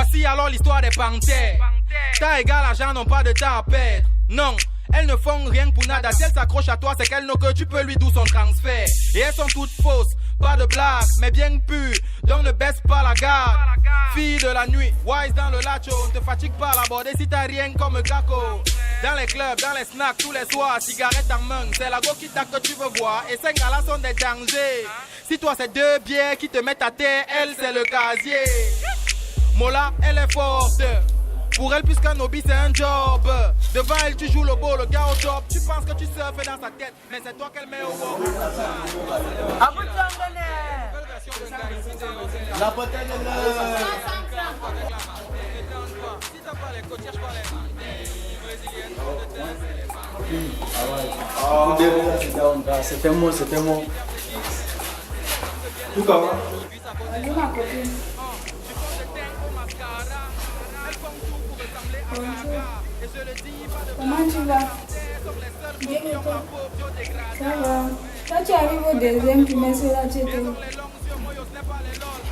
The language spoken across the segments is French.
Voici alors l'histoire des panthères. T'as égal argent, n'ont pas de temps à perdre. Non, elles ne font rien pour nada. Si elles s'accrochent à toi, c'est qu'elles n'ont que tu peux lui d'où son transfert. Et elles sont toutes fausses, pas de blague, mais bien pures. Donc ne baisse pas la garde. Fille de la nuit, wise dans le lacho. Ne te fatigue pas à l'aborder si t'as rien comme Gacko. Dans les clubs, dans les snacks, tous les soirs, cigarette en main. C'est la go qui t'a que tu veux voir. Et ces gars-là sont des dangers. Si toi c'est deux bières qui te mettent à terre, elle c'est le casier. Mola, elle est forte. Pour elle, puisqu'un hobby c'est un job. Devant elle, tu joues le beau, le gars au top. Tu penses que tu surfes dans sa tête, mais c'est toi qu'elle met au bord. La bouteille de Si t'as pas les côtes, cherche pas les c'était moi, c'était moi. Tout comment? Bonjour ma copine. Bonjour. Comment tu vas? Bien et toi? Ça va. Quand tu arrives au deuxième trimestre là, tu étais où?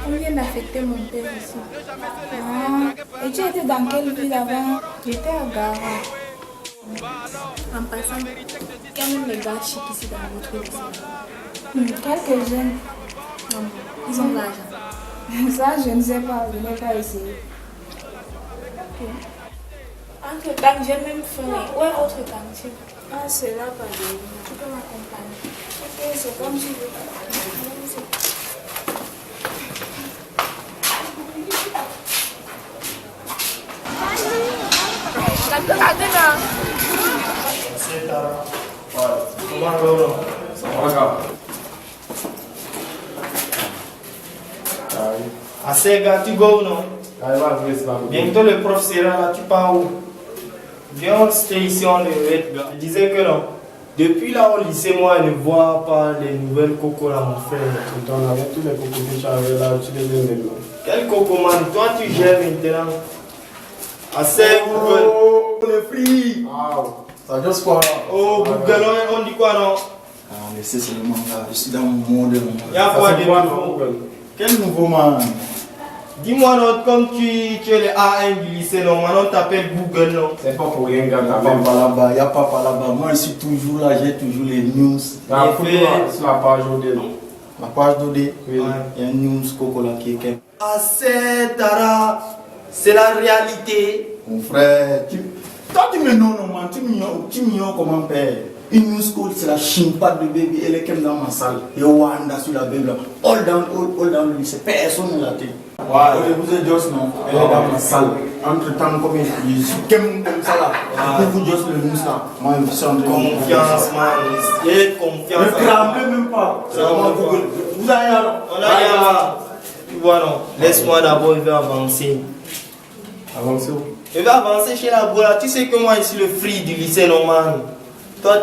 On vient d'affecter mon père ici. Ah, et tu étais dans quelle ville avant? J'étais à Gara. En passant, il y a même les gars chics ici dans votre lycée. Quelques-uns. Ils ont de l'argent. Ça, je ne sais pas, je n'ai pas essayé. Okay. Entre temps, j'ai même faim. Où est votre cantine? Ah, c'est là, pas de. Tu peux m'accompagner. Ok, c'est comme tu veux. Assez gars, tu go non? Bientôt le prof sera là, tu pars où? Viens, on se ici, on est red gars. Je disais que non. Depuis là au lycée, moi je ne vois pas les nouvelles cocos là, mon frère. On avait tous les cocos que tu avais là, tu les donnes maintenant. Quel coco man? Toi tu gères maintenant. Assez Google. Oh, les free! Wow! Ça veut dire quoi? Oh, Google, on dit quoi non? Ah, mais c'est seulement là, je suis dans mon monde. Il y a quoi de nouveau? Quel nouveau man? Dis-moi non, comme tu es le A1 du lycée, non, maintenant t'appelles Google, non? C'est pas pour rien, gars. Il n'y a pas là-bas, il n'y a pas là-bas. Moi, je suis toujours là, j'ai toujours les news. La sur la page OD, non? La page d'OD, Oui. il y a une news Coco là qui est quelque. Assez Tara, c'est la réalité. Mon frère, toi tu me nommes, man, tu me nommes comment père. Une news school, c'est la chimpa de bébé, elle est comme dans ma salle. Et Wanda sur la bébé là. All down le lycée, personne ne l'a dit. Ouais, vous êtes juste non, elle est dans ma salle. Entre temps, comme je suis comme ça là. Vous juste le news là. Moi, je suis en Confiance, man. J'ai confiance. Ne tremblez même pas. C'est vraiment Google. Vous allez alors. On a là. Tu vois, non. Laisse-moi d'abord, je vais avancer. Avancez où? Je vais avancer chez la bola. Tu sais que moi, je suis le free du lycée, non, man. Toi,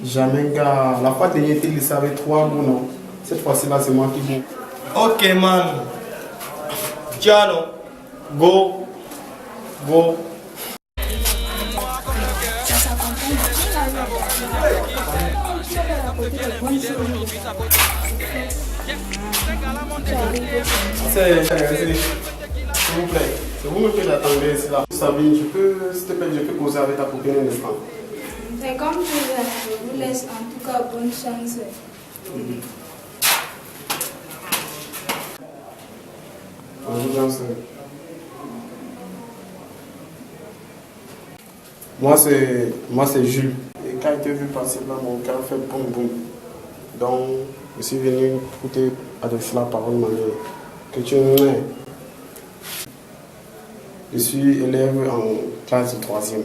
Jamais, gars. La fois dernière, il savait 3 mots, non? Cette fois-ci là, c'est moi qui joue. ok, man. Tiens, non. Go. Go. S'il vous plaît, c'est vous que j'attendais ici là. Sabine, s'il te plaît, je peux causer avec ta copine un instant. C'est comme tu veux, je vous laisse en tout cas bonne chance. Bonjour, moi c'est Jules. Et quand il t'a vu passer là, mon cœur fait boum boum. Donc, je suis venu pour te adresser la parole, manière que tu es. Je suis élève en classe de 3e.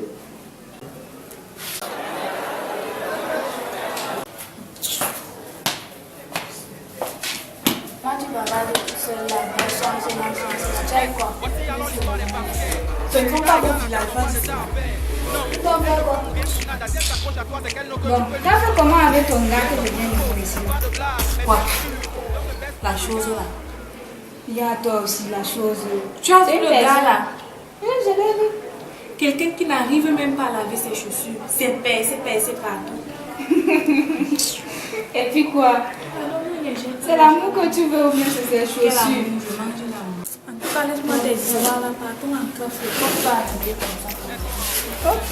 Quand tu vas là tout seul là, bien changer dans le sens, tu as quoi? Ce ne sont pas vos villageois d'ici. Tu dois faire quoi? Bon, tu as fait comment avec ton gars que je viens de voir ici? Quoi? La chose là. Il y a toi aussi la chose. Tu as C'est vu une le gars personne. là? Oui, je l'ai vu. Quelqu'un qui n'arrive même pas à laver ses chaussures. C'est percé partout. Et puis quoi? C'est l'amour que tu veux ou bien c'est ces Quel chaussures? amour, je mange l'amour. cas, laisse-moi des histoires là, partons en café. Faut pas arriver comme ça. Ok.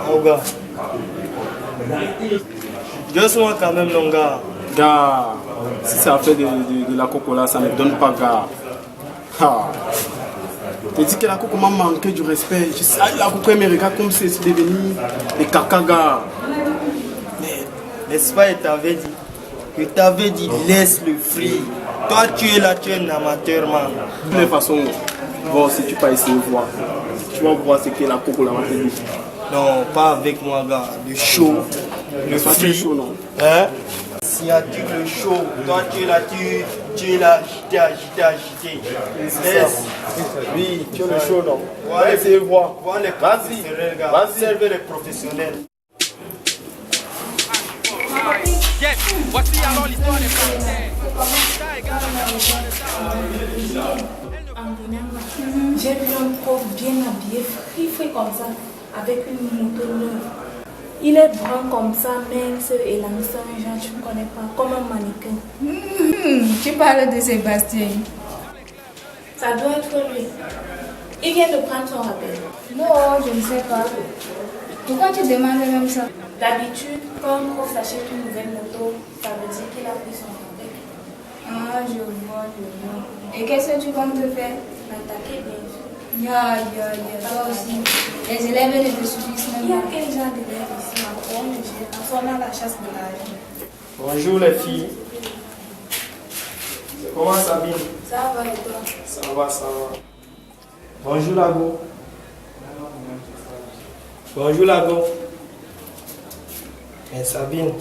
Mon gars. Juste-moi quand même, mon gars. Gars, si ça fait de la coco là, ça ne donne pas gars. Ah. Tu dis que la coco m'a manqué du respect. Je sais, la coco me regarde comme si c'était devenu des caca gars. Mais, n'est-ce pas, je t'avais dit, laisse le free. Toi, tu es là, tu es un amateur, man. De toute façon, bon, si tu pas essayer de voir, tu vas voir ce que la coco là va te dire. Non, pas avec moi, gars. Le show, le Pas free. chaud, non. Hein? Signature le show. Toi, tu es là, tu es là, agité. Laisse. Oui, tu es le chaud, non. Voilà, Essayez de voir. Voilà les Vas-y. professionnels, gars. Vas-y. Servez les professionnels. Yes, voici alors l'histoire des Français. En venant là, j'ai vu un prof bien habillé, frais comme ça, avec une moto neuve. Il est brun comme ça, mince et lanceur, genre tu ne connais pas, comme un mannequin. Tu parles de Sébastien. Ça doit être lui. Il vient de prendre son rappel. Non, je ne sais pas. Pourquoi tu demandes même ça? D'habitude, quand un prof s'achète une nouvelle moto, ça veut dire qu'il a pris son rappel. Ah, je vois. Et qu'est-ce que tu comptes faire? L'attaquer bien sûr. Toi aussi. Les élèves ne te suffisent Il y même a pas. quel genre d'élèves ici encore? On a la chasse de l'argent. Bonjour les filles. Comment Sabine? Ça va et toi? Ça va. Bonjour Lago. Bonjour Lago. Mais Sabine,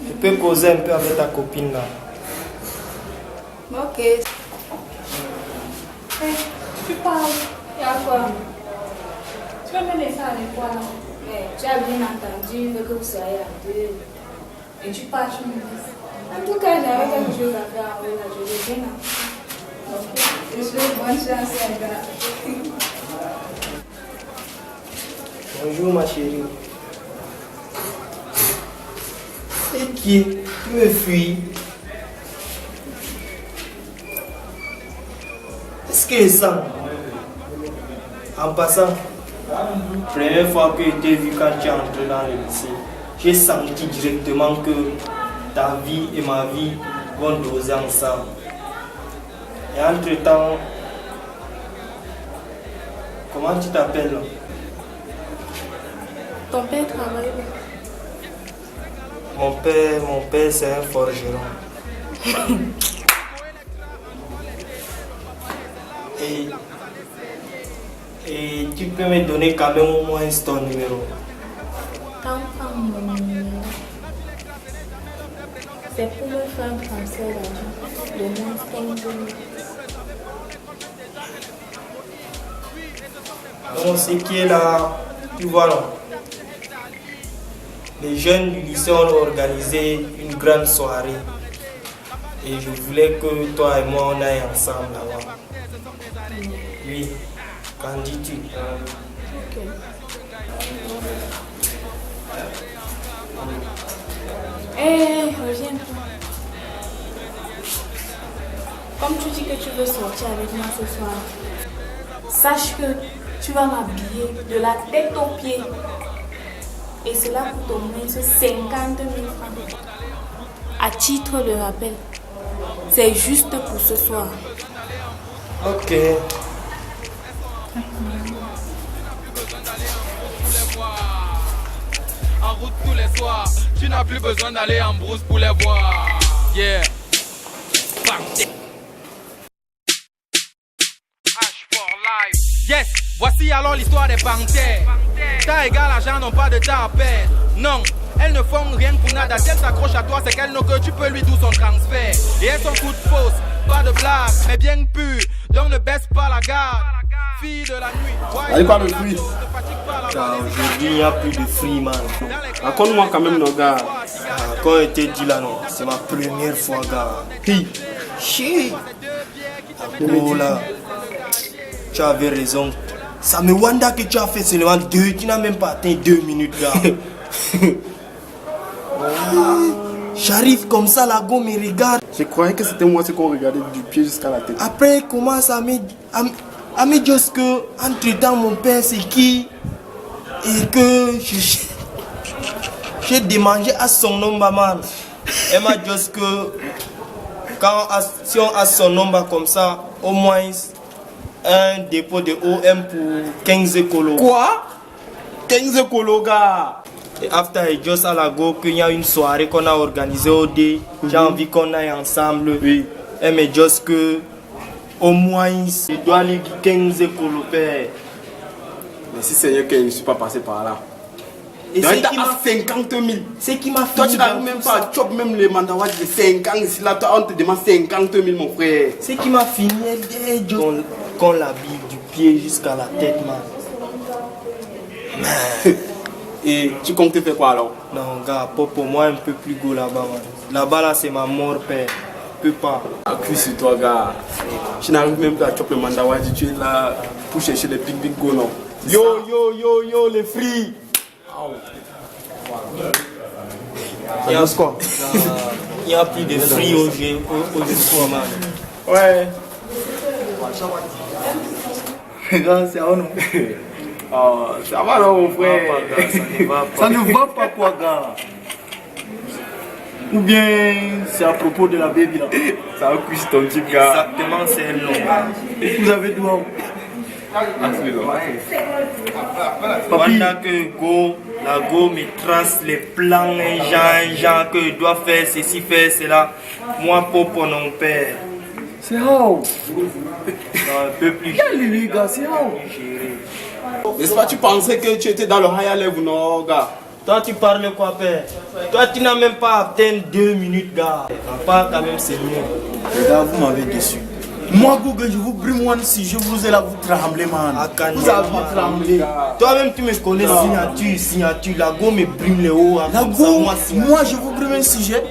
tu peux causer un peu avec ta copine là. Ok. Hey, tu parles. Il y a quoi? Tu peux me laisser avec quoi là? Mais tu as bien entendu, il veut que vous soyez à deux. Et tu pars, tu me laisses. En tout cas, j'avais quelque chose à faire en vrai, là, je vais bien entendu. Ok. Je souhaite bonne chance, les gars. Bonjour ma chérie. C'est qui? Tu me fuis. Est-ce que ça? En passant, première fois que je t'ai vu quand tu es entré dans le lycée, j'ai senti directement que ta vie et ma vie vont doser ensemble. Et entre-temps, comment tu t'appelles? Ton père travaille où? Mon père c'est un forgeron. Et tu peux me donner quand même au moins ton numéro. Quand prends mon numéro, c'est pour me faire un transfert d'argent de 15 000. Donc ce qui est là, tu vois là, les jeunes du lycée ont organisé une grande soirée. Et je voulais que toi et moi on aille ensemble là-bas. Oui, qu'en dis-tu? Ok. Reviens-toi. Comme tu dis que tu veux sortir avec moi ce soir, sache que tu vas m'habiller de la tête aux pieds. Et cela coûte au moins 50 000 francs. À titre de rappel, c'est juste pour ce soir. Ok. En route tous les soirs, tu n'as plus besoin d'aller en brousse pour les voir. Yeah. H for life. Yes, voici alors l'histoire des panthères. T'as égal l'argent, n'ont pas de temps à perdre. Non, elles ne font rien pour nada. Si elles s'accrochent à toi, c'est qu'elles n'ont que tu peux lui d'où son transfert. Et elles sont toutes fausses, pas de blague, mais bien pures. Donc ne baisse pas la garde. Fille de la nuit. Allez, pas le fruit. Aujourd'hui, il n'y a plus de free man. Raconte-moi quand même, nos gars. Quand je t'ai dit là, non, c'est ma première fois, gars. Hi. Chi. Oh là, tu avais raison. Ça me wanda que tu as fait seulement 2, tu n'as même pas atteint 2 minutes là. J'arrive comme ça, la go me regarde. Je croyais que c'était moi ce qu'on regardait du pied jusqu'à la tête. Après, il commence à me dire que, entre temps, mon père c'est qui? Et que j'ai demandé à son nom, maman. Elle m'a dit que si on a son nombre comme ça, au moins un dépôt de OM pour 15 colos. Quoi? 15 colos, gars. Et après, juste à la go, qu'il y a une soirée qu'on a organisée au dé. J'ai envie qu'on aille ensemble. Oui. Elle me dit que au moins, je dois aller 15 colos, père. Mais si c'est que je ne suis pas passé par là. Et c'est qui m'a 50 000. C'est qui m'a fait. Toi, tu n'arrives même pas à chop même les mandawats de 50 000. Là, toi, on te demande 50 000, mon frère. C'est qui m'a fini, elle dit qu'on l'habille du pied jusqu'à la tête, man. Et tu comptes te faire quoi alors? Non, gars, pour moi, un peu plus go là-bas, man. Là-bas, là, c'est ma mort, père. Je peux pas. Accuse sur toi, gars. Tu n'arrives même pas à chop le mandawa. Tu es là pour chercher les big go, non? Yo, les free. Il y a plus de free au jeu, man. Ouais. Regarde, c'est un nom. Oh, ça va là, mon frère. Ça ne va pas quoi, gars? Ou bien c'est à propos de la baby là? Ça va coucher ton type, gars. Exactement, c'est un nom. Vous avez droit. Pendant que go, la go me trace les plans, genre que je dois faire ceci, faire cela. Moi, pour non père. C'est how? Un peu plus. Lui, gars, c'est how? N'est-ce pas, tu pensais que tu étais dans le high level, non, gars? Toi, tu parles quoi, père? Toi, tu n'as même pas atteint 2 minutes, gars. On parle quand même, c'est mieux. Les gars, vous m'avez déçu. Moi, Google, je vous brille, moi, si je vous ai là, vous tremblez, man. Vous avez tremblé. Toi-même, tu me connais, signature. La go me brûle les hauts. La go, moi, je vous brille un sujet.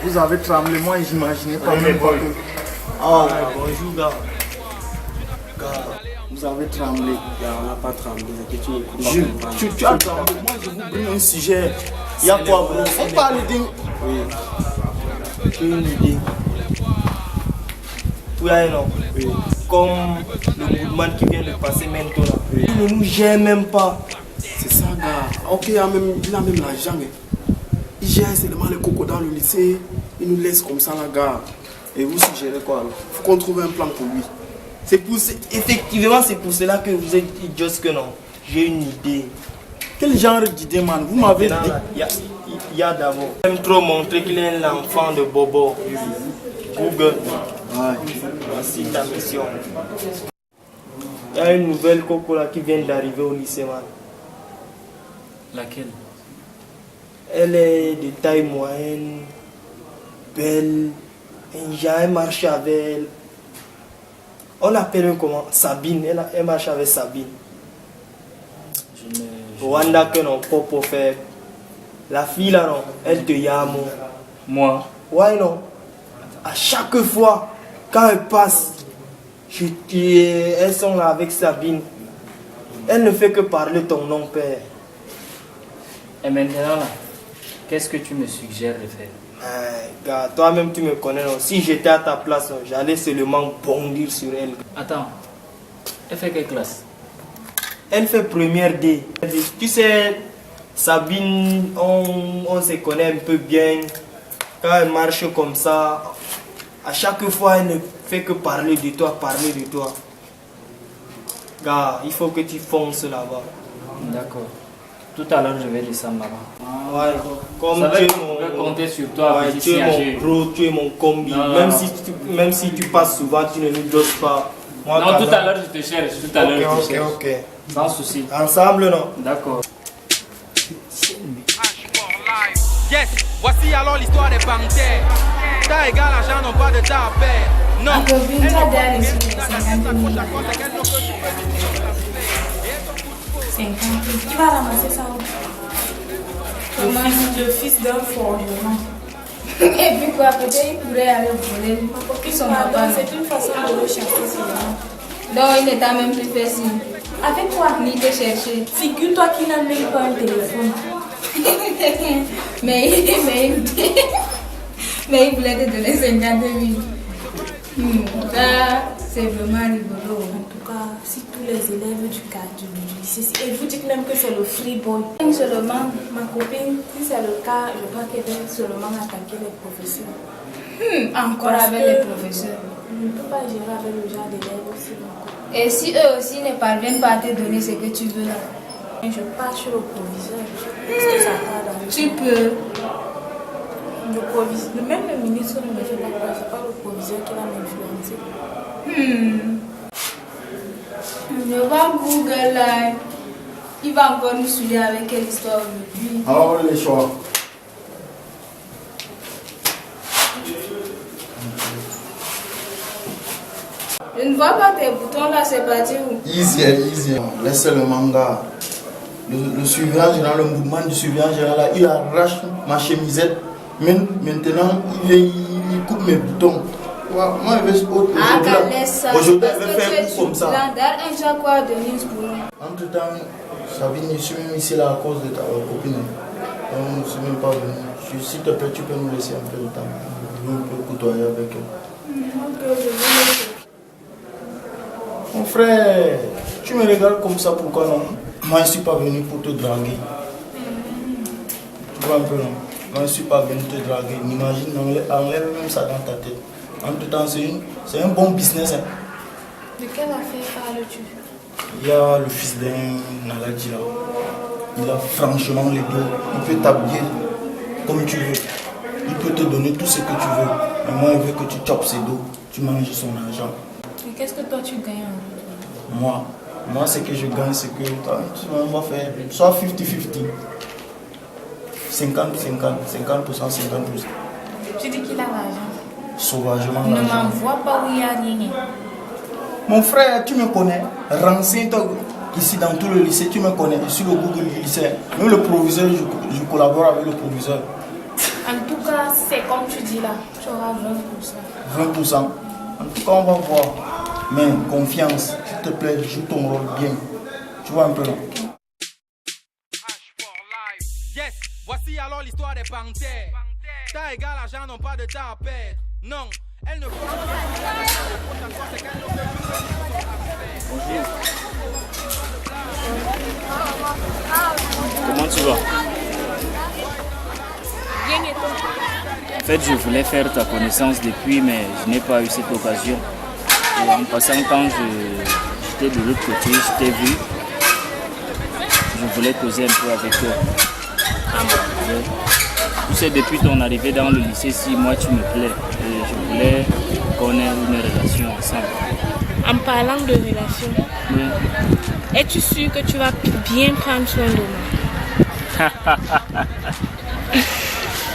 Vous avez tremblé, moi, j'imaginais pas même pas que... Oh, bonjour, gars. Vous avez tremblé. On n'a pas tremblé, c'est que tu écoutes. Tu as tremblé, moi, je vous brille un sujet. Il y a quoi, bro? On parle de... Oui. J'ai une idée. Non. Oui. Comme le mouvement qui vient de passer maintenant. Oui. Il ne nous gère même pas. C'est ça, gars. Ok, il a même l'argent. Il gère seulement les cocos dans le lycée. Il nous laisse comme ça, là, gars. Et vous suggérez quoi alors? Il faut qu'on trouve un plan pour lui. Effectivement, c'est pour cela que vous êtes idiots que non. J'ai une idée. Quel genre d'idée, man? Vous m'avez dit. Il y a d'abord. J'aime trop montrer qu'il est l'enfant de Bobo. Google. Voici ta mission. Il y a une nouvelle coco là qui vient d'arriver au lycée, man. Laquelle? Elle est de taille moyenne, belle, elle marche avec elle. On l'appelle comment? Sabine, elle marche avec Sabine. Rwanda que non, pas pour faire. La fille là non, elle te yamo. Moi? Ouais non. À chaque fois, quand elle passe, elles sont là avec Sabine. Elle ne fait que parler ton nom, père. Et maintenant là, qu'est-ce que tu me suggères de faire? Gars, toi-même tu me connais, non? Si j'étais à ta place, j'allais seulement bondir sur elle. Attends, elle fait quelle classe? Elle fait première D. Tu sais, Sabine, on se connaît un peu bien. Quand elle marche comme ça, à chaque fois elle ne fait que parler de toi, Gars, il faut que tu fonces là-bas. D'accord. Tout à l'heure je vais descendre là-bas. Ouais, comme tu es mon... compter sur toi. Ouais, tu es mon bro, tu es mon combi. Non, même si tu passes souvent, tu ne nous doses pas. Moi, non, tout à l'heure je te cherche. Tout à l'heure je te cherche. Ok. Sans souci. Ensemble, non? D'accord. Yes, voici alors l'histoire des panthères. T'as égal l'argent, non pas de ta père. Non, Tu vas à la maison, ça. Le fils d'un forgeron. Et puis quoi, peut-être il pourrait aller voler. Ils sont pas. C'est une façon de le chasser seulement. Donc il n'est pas même plus facile. Avec quoi? Ni te chercher. Figure-toi qu'il n'a même pas un téléphone. mais il voulait te donner 50 000. Ça, c'est vraiment rigolo. En tout cas, si tous les élèves du cadre du lycée, et vous dites même que c'est le free boy. Seulement, Ma copine, si c'est le cas, je crois qu'elle va seulement attaquer les professeurs. encore Parce avec que les professeurs. On ne peut pas gérer avec le genre d'élèves aussi. Et si eux aussi ne parviennent pas à te donner ce que tu veux là, Je pars sur le proviseur. Est-ce que ça va dans le tu peux. Le proviseur, même le ministre ne me fait pas peur, c'est pas le proviseur qui va m'influencer. Je vois Google là. Il va encore nous saouler avec quelle histoire aujourd'hui. Alors, les choix. Je ne vois pas tes boutons là, c'est parti où? Easy. Laissez le manga. Le surveillant général, le mouvement du surveillant général, là, il arrache ma chemisette. Maintenant, il coupe mes boutons. Moi, je vais aujourd'hui, je vais faire coup comme ça. Un jour quoi de Nils pour nous. Entre temps, Sabine, je suis même ici là à cause de ta copine. On ne s'est même pas venu. S'il te plaît, tu peux nous laisser un peu de temps. On peut côtoyer avec elle. Ok, je vais laisser. Mon frère, tu me regardes comme ça, pourquoi non? Moi, je ne suis pas venu pour te draguer. Tu vois un peu, non? Moi, je ne suis pas venu te draguer. Imagine, enlève même ça dans ta tête. Entre temps, c'est un bon business. Hein. De quelle affaire parles-tu? Il y a le fils d'un Naladi là. Il a franchement les dos. Il peut t'habiller comme tu veux. Il peut te donner tout ce que tu veux. Mais moi, il veut que tu chopes ses dos. Tu manges son argent. Et qu'est-ce que toi tu gagnes en retour? Moi, ce que je gagne, c'est que toi, tu vas faire soit 50-50. 50%, 50%. Tu dis qu'il a l'argent. Sauvagement Ne l'argent. m'envoie pas où il n'y a rien. Mon frère, tu me connais. Renseigne-toi ici dans tout le lycée, tu me connais. Je suis le Google du lycée. Même le proviseur, je collabore avec le proviseur. En tout cas, c'est comme tu dis là. Tu auras 20%. 20%. En tout cas, on va voir. Mais confiance, s'il te plaît, joue ton rôle bien. Tu vois un peu là. Yes, voici alors l'histoire des panthères. T'as égal l'argent, n'ont pas de temps à perdre. Non, elles ne font Comment tu vas? Bien et toi? En fait, je voulais faire ta connaissance depuis, mais je n'ai pas eu cette occasion. Et en passant, quand j'étais de l'autre côté, je t'ai vu. Je voulais causer un peu avec toi. Ouais. Tu sais, depuis ton arrivée dans le lycée, si moi tu me plais, et je voulais qu'on ait une relation ensemble. En parlant de relation, Oui. es-tu sûr que tu vas bien prendre soin de moi?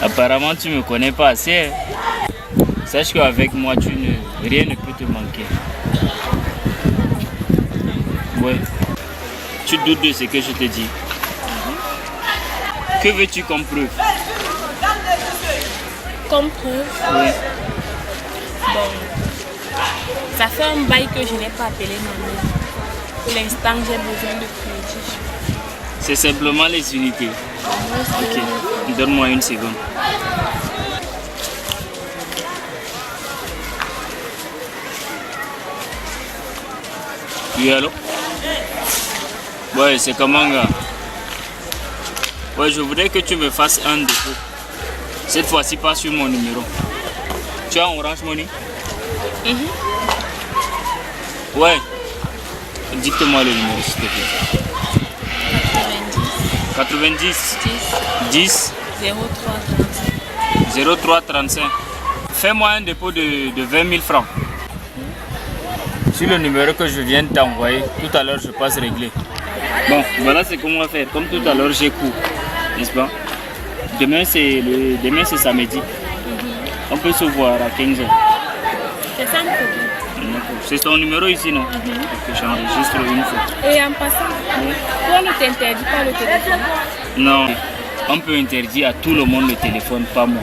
Apparemment, tu me connais pas assez. Sache qu'avec moi, rien ne peut te manquer. Oui. Tu doutes de ce que je te dis. Que veux-tu comme preuve? Comme preuve, Oui. bon, ça fait un bail que je n'ai pas appelé ma mère. Pour l'instant, j'ai besoin de crédit. C'est simplement les unités. Ok, donne-moi une seconde. Oui, allô? Ouais, c'est comment, gars? Ouais, je voudrais que tu me fasses un dépôt. Cette fois-ci, pas sur mon numéro. Tu as Orange Money? Ouais. Dicte-moi le numéro, s'il te plaît. 90 10 03 35. Fais-moi un dépôt de 20 000 francs. Sur le numéro que je viens de t'envoyer, tout à l'heure je passe régler. Bon, voilà ce qu'on va faire. Comme tout à l'heure j'ai cours, n'est-ce pas? Demain c'est samedi. On peut se voir à 15h. C'est ça le problème. C'est ton numéro ici, non? Que j'enregistre une fois. Et en passant, toi ne t'interdis pas le téléphone? Non, on peut interdire à tout le monde le téléphone, pas moi.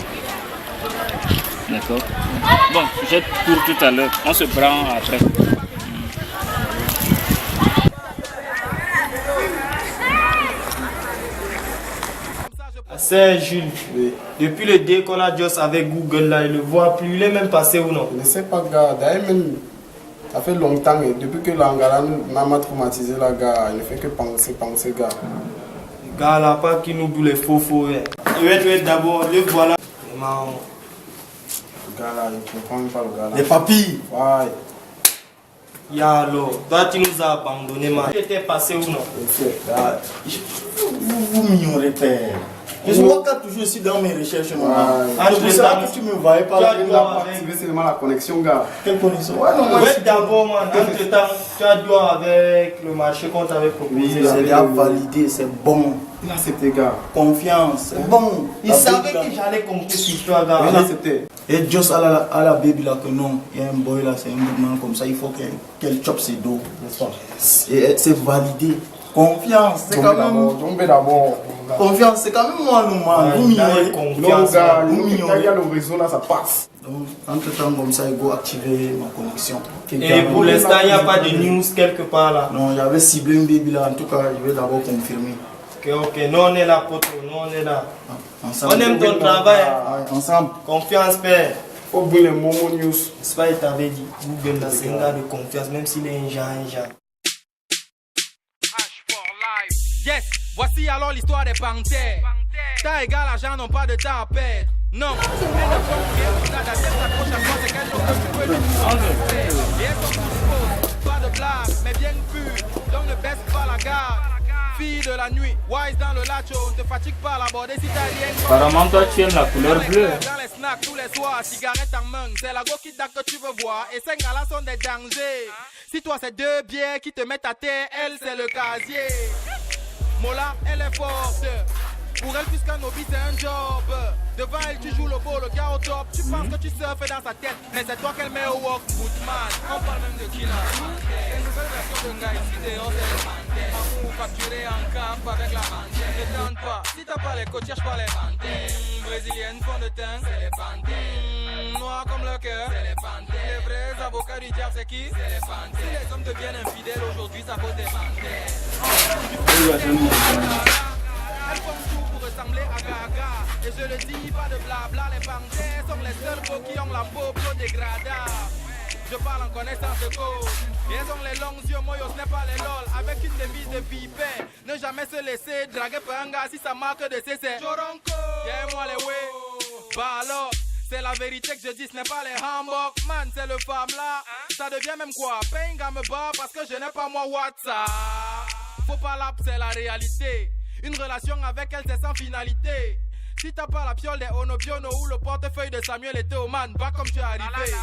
D'accord. Bon, j'ai cours tout à l'heure. On se prend après. C'est Jules. Oui. Depuis le décollage Joss avec Google, là, il ne le voit plus. Il est même passé ou non? Je ne sais pas, gars. D'ailleurs, même, ça fait longtemps. Et depuis que l'Angala m'a traumatisé, là, gars, il ne fait que penser, gars. Le gars là, pas qui nous doit les faux. Il va être d'abord, le voilà. Vraiment. Le gars là, il ne comprend pas le gars là. Les papilles. Ouais. Ya alors, toi tu nous as abandonné, man. Tu étais passé ou non? Vous m'ignorez, père. Je suis toujours aussi dans mes recherches. C'est ça que tu me voyais pas. Tu as activé seulement la connexion, gars. Quelle connexion? Ouais, non, moi, d'abord, man. Entre-temps, tu as dû avec le marché qu'on t'avait proposé. Oui, c'est déjà validé, c'est bon. Il a accepté, gars. Confiance, c'est bon. Il savait que j'allais compter sur toi, gars. Il a accepté. Et juste à la baby là que non, il y a un boy là, c'est un mouvement comme ça, il faut qu'elle chope ses dos, n'est-ce pas? C'est validé. Confiance, c'est quand même. D'abord. Confiance, c'est quand même moi, non, man. Vous m'ignorez. Confiance, gars. Il y a le réseau là, ça passe. Donc, entre temps, comme ça, il faut activer ma connexion. Et pour l'instant, il n'y a pas de news quelque part là. Non, j'avais ciblé un baby là, en tout cas, je vais d'abord confirmer. Ok, nous on est là, poto, nous on est là. Ensemble. On aime ton travail. Ensemble. Confiance, père. Faut brûler les Momo News. C'est pas, il t'avait dit. Google là, c'est un gars de confiance, même s'il est un genre. Yes, voici alors l'histoire des panthères. T'as égal l'argent, n'ont pas de temps à perdre. Non, elles ne font rien pour nada. Elles s'accrochent à toi, c'est qu'elles n'ont que tu peux lui. Et elles sont toutes fausses, pas de blague, mais bien pures. Donc ne baisse pas la garde. Fille de la nuit, wise dans le lacho, ne te fatigue pas à l'aborder si t'as rien. Apparemment, toi, tu aimes la couleur bleue. Dans les snacks tous les soirs, cigarette en main, c'est la go qui que tu veux voir. Et 5 galas sont des dangers. Si toi, c'est 2 bières qui te mettent à terre, elle, c'est le casier. Mola, elle est forte. Pour elle, puisqu'un hobby, c'est un job. Devant elle, tu joues le beau, le gars au top. Tu penses que tu surfes dans sa tête, mais c'est toi qu'elle met au work, Bootman. On parle même de Killa. Une nouvelle version de Guy, ici dehors, c'est le panthère. Amour facturé en cap avec la panthère. Ne tente pas, si t'as pas les côtes, cherche pas les panthères. Brésilienne, fond de teint, c'est les panthères. Noir comme le cœur, c'est les panthères. Les vrais avocats du diable, c'est qui? C'est les panthères. Si les hommes deviennent infidèles aujourd'hui, ça cause des panthères. Elles font tout pour ressembler à Gaga. Et je le dis, pas de blabla. Les panthères sont les seuls beaux qui ont la peau biodégradable. Je parle en connaissance de cause. Et elles ont les longs yeux, moi ce n'est pas les lol. Avec une devise de vipère. Ne jamais se laisser draguer par un gars si ça marque de cesse. Choronko, moi les way. Bah alors, c'est la vérité que je dis, ce n'est pas les Hamburg. Man, c'est le femme là. Ça devient même quoi? Paye un gars me bat parce que je n'ai pas moi WhatsApp. Faut pas l'app, c'est la réalité. Une relation avec elle, c'est sans finalité. Si t'as pas la piole des Onobiono ou le portefeuille de Samuel et Théoman, va comme tu es arrivé.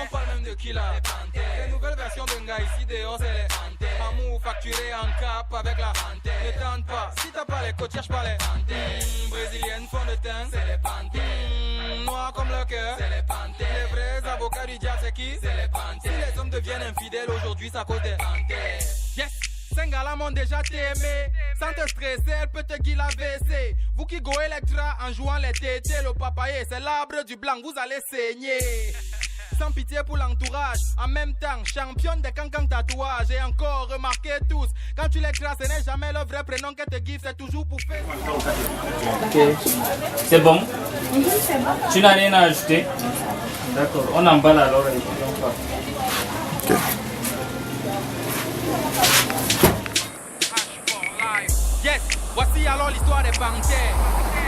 On parle même de Killa, les panthères. Les nouvelles versions de Nga ici dehors, c'est les panthères. Amour facturé en cap avec la panthère. Ne tente pas, si t'as pas les côtes, cherche pas les panthères. Brésilienne, fond de teint, c'est les panthères. Noir comme le cœur, c'est les panthères. Les vrais avocats du diable, c'est qui? C'est les panthères. Si les hommes deviennent infidèles aujourd'hui, ça cause des panthères. Yes! 5 gars m'ont déjà t'aimé. Sans te stresser, elle peut te guider AVC. Vous qui go Electra en jouant les tétés, le papaye, c'est l'arbre du blanc, vous allez saigner. Sans pitié pour l'entourage, en même temps, championne des cancans tatouages. Et encore, remarquez tous, quand tu l'écrases, ce n'est jamais le vrai prénom qu'elle te give, c'est toujours pour faire. Ok, c'est bon? C'est bon. Tu n'as rien à ajouter? D'accord, on emballe alors et puis on part. Ok. Yes, voici alors l'histoire des panthères.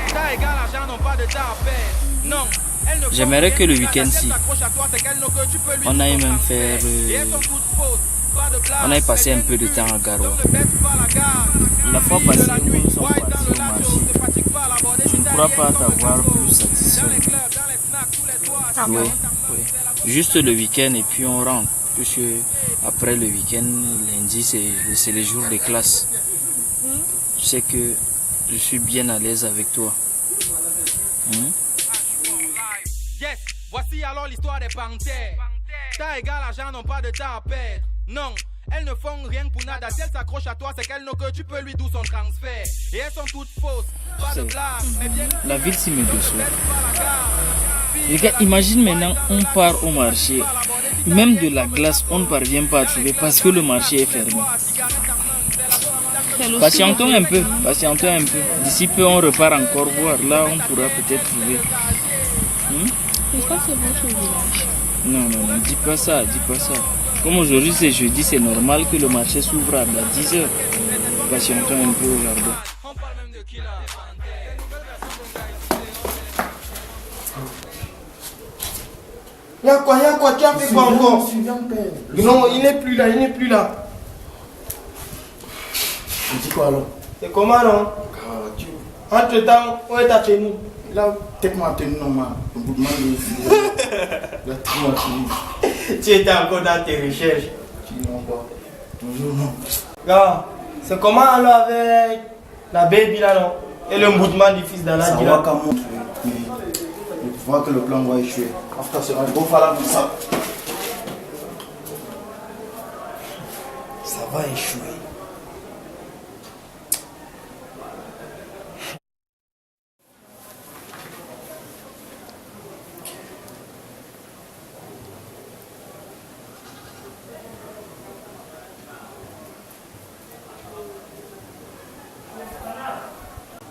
T'as égal l'argent, n'ont pas de temps à perdre. Non, elles ne font J'aimerais rien que le pour week-end nada. ci, Elles s'accrochent à toi, c'est qu'elles n'ont que tu peux lui on aille tout même faire. faire, Et elles sont toutes fausses, pas de blague. on aille passer un peu de temps à Garoua. La fois passée, où nous sommes partis au marché, je ne pourrais pas t'avoir plus satisfait. Oui, oui. Juste le week-end et puis on rentre. Puisque après le week-end, lundi, c'est les jours de classe. Je sais que je suis bien à l'aise avec toi. Yes, voici alors l'histoire des panthères. T'as égal l'argent, n'ont pas de temps à perdre. Non, elles ne font rien pour nada. Si elles s'accrochent à toi, c'est qu'elles n'ont que tu peux lui d'où son transfert. Et elles sont toutes fausses, pas de blague, mais bien. La ville s'y met dessus. Regarde, imagine maintenant, on part au marché. Même de la glace, on ne parvient pas à trouver parce que le marché est fermé. Patientons un peu, patientons un peu. D'ici peu, on repart encore voir. Là, on pourra peut-être trouver. Je crois que c'est votre village. Non, dis pas ça, dis pas ça. Comme aujourd'hui c'est jeudi, c'est normal que le marché s'ouvre à 10h. Patientons un peu au jardin. Y'a quoi, tu as fait quoi encore? Non, il n'est plus là, il n'est plus là. Tu dis quoi alors? C'est comment non? Entre temps, où est ta tenue? Là, peut-être ma tenue normal. Le bout de main de Tu étais encore dans tes recherches. Tu dis non quoi? Toujours non. Gars, c'est comment alors avec la baby là non? Et le mouvement du fils d'Allah Ça dit va là. qu'à montre. Mais je vois que le plan va échouer. After sera le beau falloir comme ça. Ça va échouer.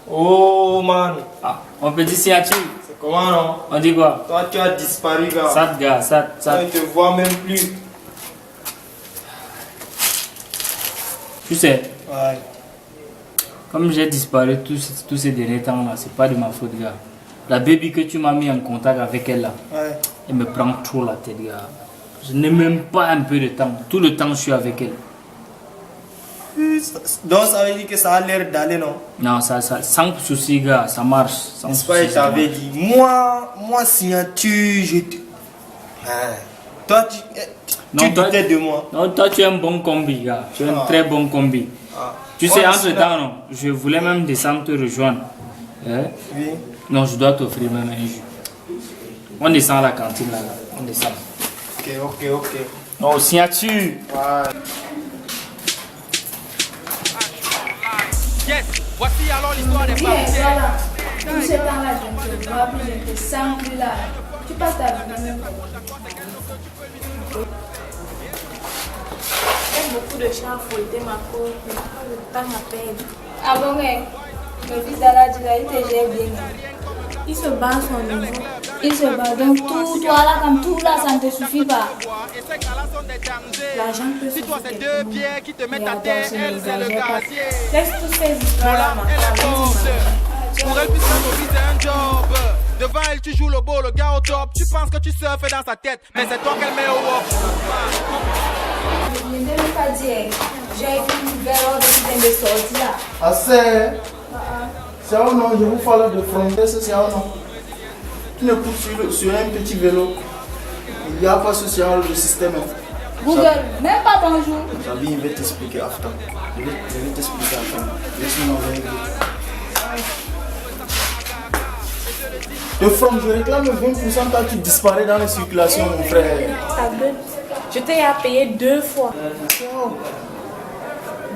Oh man. Ah, on peut dire signature. C'est comment non? On dit quoi? Toi tu as disparu gars. Ça gars, ça. On ne te voit même plus. Tu sais, Ouais. comme j'ai disparu tous ces derniers temps là, c'est pas de ma faute gars. La baby que tu m'as mis en contact avec elle là, Ouais. elle me prend trop la tête gars. Je n'ai même pas un peu de temps. Tout le temps je suis avec elle. Donc ça veut dire que ça a l'air d'aller non? Non, ça, sans souci gars, ça marche. Sans N'est-ce pas, souci, je ça t'avais marche. dit, moi signature, je te... Hein. Toi tu Non, toi- doutais de moi. Non, toi tu es un bon combi gars. Tu es un Ah. très bon combi. Ah. Tu sais, Ouais, entre c'est temps, non, je voulais même descendre te rejoindre. Hein? Oui. Non, je dois t'offrir même un jus. On descend à la cantine là, on descend. Ok. Non, signature. Yes, voici alors l'histoire des Bien, parties. voilà. Tout ce temps-là, je ne te vois plus, je ne te sens plus là. Tu passes ta vie même. J'aime beaucoup de chats fouetter ma peau, mais pas le temps à perdre. Ah bon, mais le fils d'Allah dit là, il te gère bien. Il se bat à son niveau. Il se bat donc tout, toi là, comme tout là, ça ne te suffit pas. Et ces gars-là sont des dangers. L'argent peut Si toi c'est suffire deux pour pierres qui te mettent Mais à attends, terre, ce elle c'est le n'exagère pas. gazier. Laisse toutes ces histoires-là, Voilà, ma elle est femme. forte. Pour elle, puisse c'est un job. Devant elle, tu joues le beau, le gars au top. Tu penses que tu surfes dans sa tête, mais c'est toi qu'elle met au wok. Je ne vais même pas dire. J'ai écrit une nouvelle ordre qui vient de sortir là. Ah c'est où non? Je vous parle de frontière, c'est où non? Tu ne cours sur un petit vélo. Il n'y a pas ce genre de système. Google, même pas bonjour. J'avais, il va t'expliquer after. Je vais t'expliquer after. Laisse-moi envoyer. De from, je réclame 20% quand tu disparais dans la circulation, mon frère. Ta gueule. Je t'ai à payer 2 fois.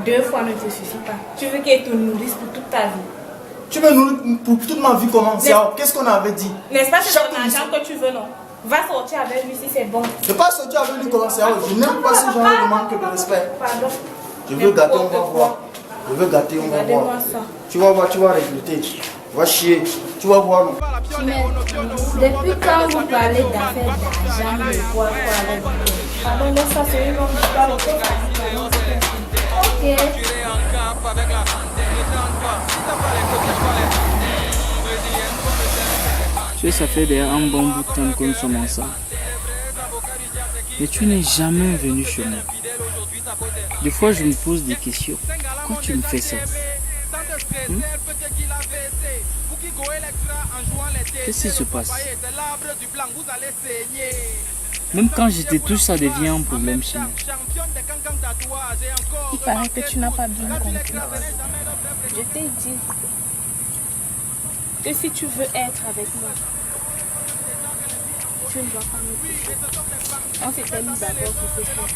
2 fois ne te suffit pas. Tu veux qu'elle te nourrisse pour toute ta vie. Tu me nourris pour toute ma vie comment? Qu'est-ce qu'on avait dit? N'est-ce pas, c'est Chaque ton argent que tu veux, non? Va sortir avec lui si c'est bon. Je ne vais pas sortir avec lui comment c'est. Je n'aime pas ce genre de manque de respect. Pardon. Je veux gâter, on va N'importe voir. quoi. Je veux gâter, on va voir. Regardez-moi ça. Tu vas voir, tu vas regretter. Va chier. Tu vas voir, non? Mais depuis quand vous parlez d'affaires d'argent, de quoi avec vous? Pardon, laisse ça, c'est une longue histoire. Ok. Tu sais, ça fait déjà un bon bout de temps que nous sommes ensemble. Mais tu n'es jamais venu chez moi. Des fois, je me pose des questions. Pourquoi tu me fais ça? Qu'est-ce qui se passe? Même quand je te touche, ça devient un problème chez nous. Il paraît que tu n'as pas bien compris. Je t'ai dit que si tu veux être avec moi, tu ne dois pas me toucher. On s'était mis d'accord sur ce point.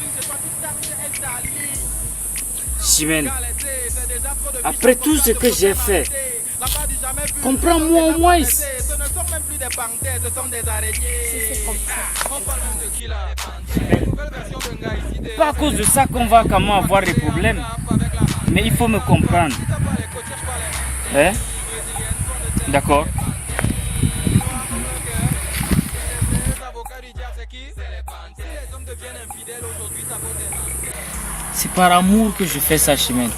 Chimène, après tout ce que j'ai fait, comprends-moi au moins. Si c'est comme ça. Pas à cause de ça qu'on va quand même avoir des problèmes. Mais il faut me comprendre. Hein? D'accord? C'est par amour que je fais ça, Chimène.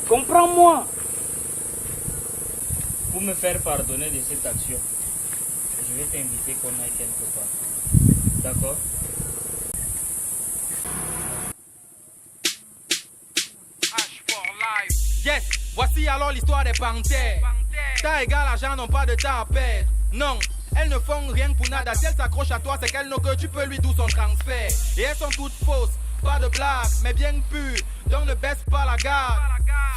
Comprends-moi. Pour me faire pardonner de cette action, je vais t'inviter qu'on aille quelque part. D'accord? Yes, voici alors l'histoire des panthères. T'as égal argent, n'ont pas de temps à perdre. Non, elles ne font rien pour nada. Si elles s'accrochent à toi, c'est qu'elles n'ont que tu peux lui d'où son transfert. Et elles sont toutes fausses, pas de blague, mais bien pures. Donc ne baisse pas la garde.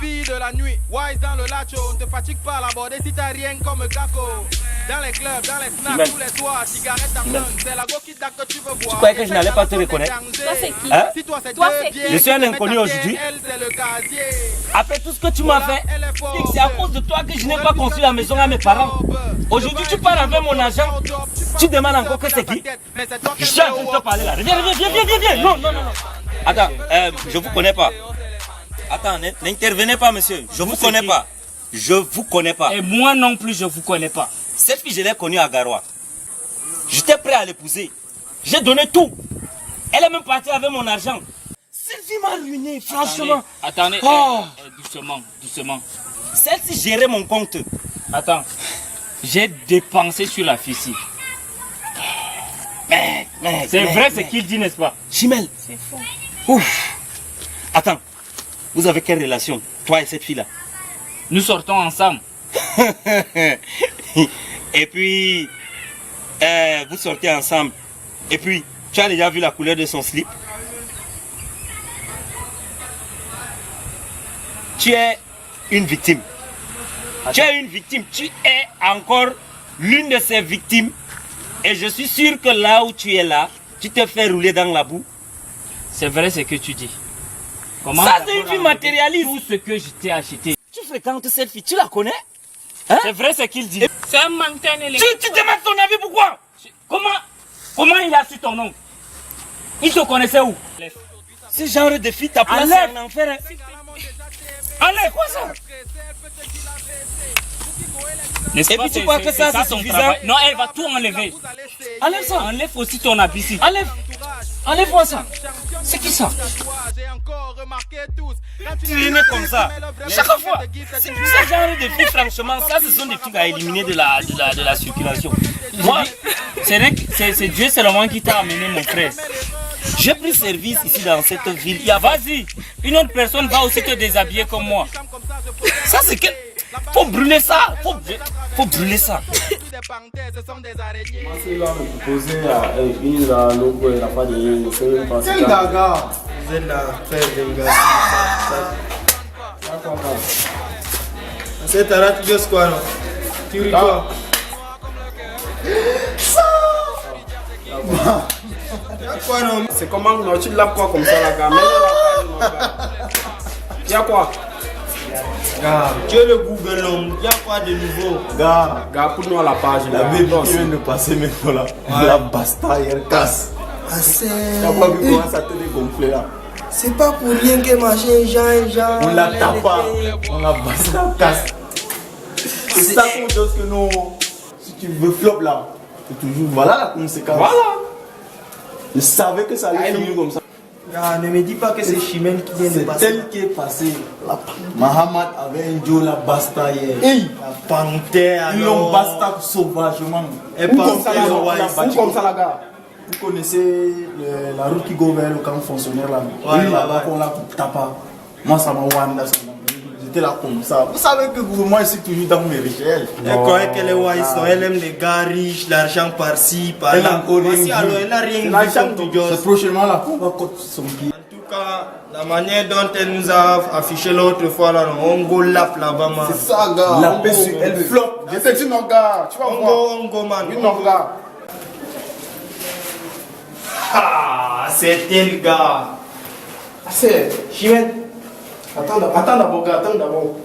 Fille de la nuit, wise dans le lacho. Ne te fatigue pas à l'aborder si t'as rien comme Gako. Dans les clubs, dans les snacks, tous les soirs, cigarette en main. C'est la go qui t'a que tu veux voir. Tu croyais que je n'allais pas te reconnaître? Toi, c'est qui? Hein? Si toi, c'est Toi, deux c'est bières, Je suis un inconnu aujourd'hui. elle, c'est le casier. Après tout ce que tu m'as fait, c'est à cause de toi que je n'ai pas construit la maison à mes parents. Aujourd'hui, tu pars avec mon argent. Tu demandes encore que c'est qui? Je suis en train de te parler là. Viens. Non. Attends, je vous connais pas. Attends, n'intervenez pas, monsieur. Je vous connais pas. Je vous connais pas. Et moi non plus, je vous connais pas. Cette fille, je l'ai connue à Garoua. J'étais prêt à l'épouser. J'ai donné tout. Elle est même partie avec mon argent. Cette fille m'a ruiné, franchement. Attendez, Oh. doucement. Celle-ci gérait mon compte. Attends, j'ai dépensé sur la fille ici. C'est vrai ce qu'il dit, n'est-ce pas? Chimel. C'est faux. Ouf. Attends, vous avez quelle relation, toi et cette fille-là? Nous sortons ensemble. Et puis, vous sortez ensemble. Et puis, tu as déjà vu la couleur de son slip? Tu es une victime. Tu es une victime. Tu es encore l'une de ces victimes. Et je suis sûr que là où tu es là, tu te fais rouler dans la boue. C'est vrai ce que tu dis. Ça, c'est une fille matérialiste. Tout ce que je t'ai acheté. Tu fréquentes cette fille, tu la connais? C'est vrai ce qu'il dit. C'est un menteur. Tu demandes ton avis, pourquoi? Comment il a su ton nom? Il te connaissait où? Ce genre de fille, ta place Enlève. c'est en enfer. Enlève quoi ça? Et puis tu crois que ça, c'est son suffisant? travail? Non, elle va tout enlever. Enlève ça. Enlève aussi ton habit ici. Enlève-moi ça. C'est qui ça? Tu es né comme ça. Chaque fois. Ce genre de filles, franchement, ça, ce sont des trucs à éliminer de la circulation. Moi, c'est Dieu seulement qui t'a amené, mon frère. J'ai pris service ici dans cette ville. Vas-y, une autre personne va aussi te déshabiller comme moi. Ça, c'est que... Faut brûler ça. Faut brûler ça. C'est là de proposer à une la logo et la pas de C'est le gaga. Vous êtes là, frère de gars. C'est ta rate, tu fais quoi, non? Tu ris quoi? Quoi, non? C'est comment non, tu l'as quoi comme ça la gars? Y'a quoi? Gars, tu es le Google l'homme, il y a quoi de nouveau? Gars, pour nous à la page. La baby qui vient de passer maintenant là. La basta, elle casse. Ah, c'est... T'as pas vu comment ça te dégonflé là? C'est pas pour rien que machin, Jean. On la tape pas. On la basta, casse. C'est ça qu'on chose que nous. Si tu veux flop là, c'est toujours. Voilà la conséquence. Voilà. Je savais que ça allait finir comme ça. Ah, ne me dis pas que c'est Chimène qui vient de C'est passer. tel qui est passé. Mahamad avait un Joe la basta hier. La panthère, Ils l'ont basta sauvagement. Et Ou pas comme ça, ça, ils ont ouais, la c'est battu. Comme ça la gars. Vous connaissez la route qui go vers le camp fonctionnaire là. Ouais, Là-bas ouais. qu'on l'a tapé. Moi ça m'a wanda. J'étais là comme ça. Vous savez que moi je suis toujours dans mes recherches. Elle connaît qu'elle est wise, elle aime les gars riches, l'argent par-ci, par-là. Voici, alors elle n'a rien vu comme tu C'est dis. prochainement là qu'on va coter son pied. En tout cas, la manière dont elle nous a affiché l'autre fois là, on go lap là-bas, man. C'est ça gars. La paix sur elle flop. J'étais dit non gars, tu vas voir. On go, man. Une non gars. Ah, c'est elle, gars. Assez, Chimène. Attends d'abord, gars, attends d'abord.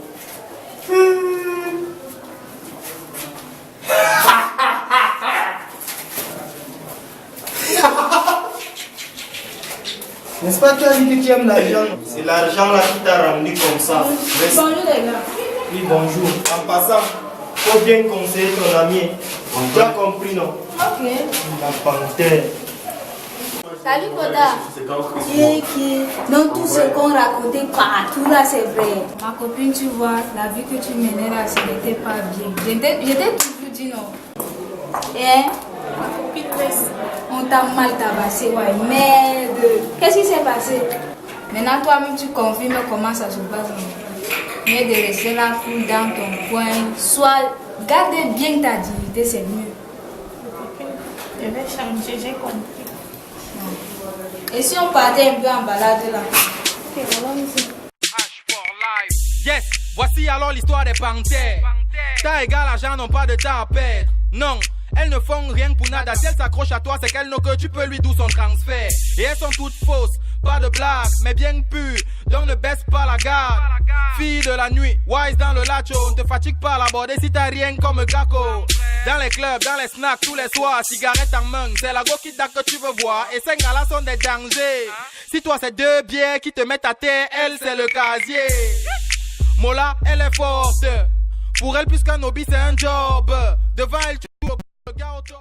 N'est-ce pas, tu as dit que tu aimes l'argent? C'est l'argent là qui t'a rendu comme ça. Bonjour les gars. Oui, bonjour. En passant, faut bien conseiller ton ami. Tu as compris, non? Ok. La panthère. Salut Koda. Donc tout ce qu'on racontait partout là, c'est vrai. Ma copine, tu vois, la vie que tu menais là, ce n'était pas bien. J'étais toujours dit non. Et ma copine, on t'a mal tabassé, ouais. Merde. Qu'est-ce qui s'est passé? Maintenant, toi-même, tu confirmes comment ça se passe. Mais de rester là, cool dans ton coin. Soit, garde bien ta dignité, c'est mieux. Je vais changer, j'ai compris. Et si on partait un peu en balade là? Ok, voilà, monsieur. Yes, voici alors l'histoire des panthères. T'as égal l'argent, n'ont pas de temps à perdre. Non, elles ne font rien pour nada. Si elles s'accrochent à toi, c'est qu'elles n'ont que tu peux lui d'où son transfert. Et elles sont toutes fausses, pas de blagues, mais bien pures. Donc ne baisse pas la garde. Fille de la nuit, wise dans le lacho. Ne te fatigue pas à l'aborder si t'as rien comme Gako. Dans les clubs, dans les snacks, tous les soirs, cigarette en main, c'est la go qui date que tu veux voir. Et ces gars-là sont des dangers. Si toi c'est deux bières qui te mettent à terre, elle c'est le casier. Mola, elle est forte. Pour elle, puisqu'un hobby c'est un job. Devant elle, tu le gars au top.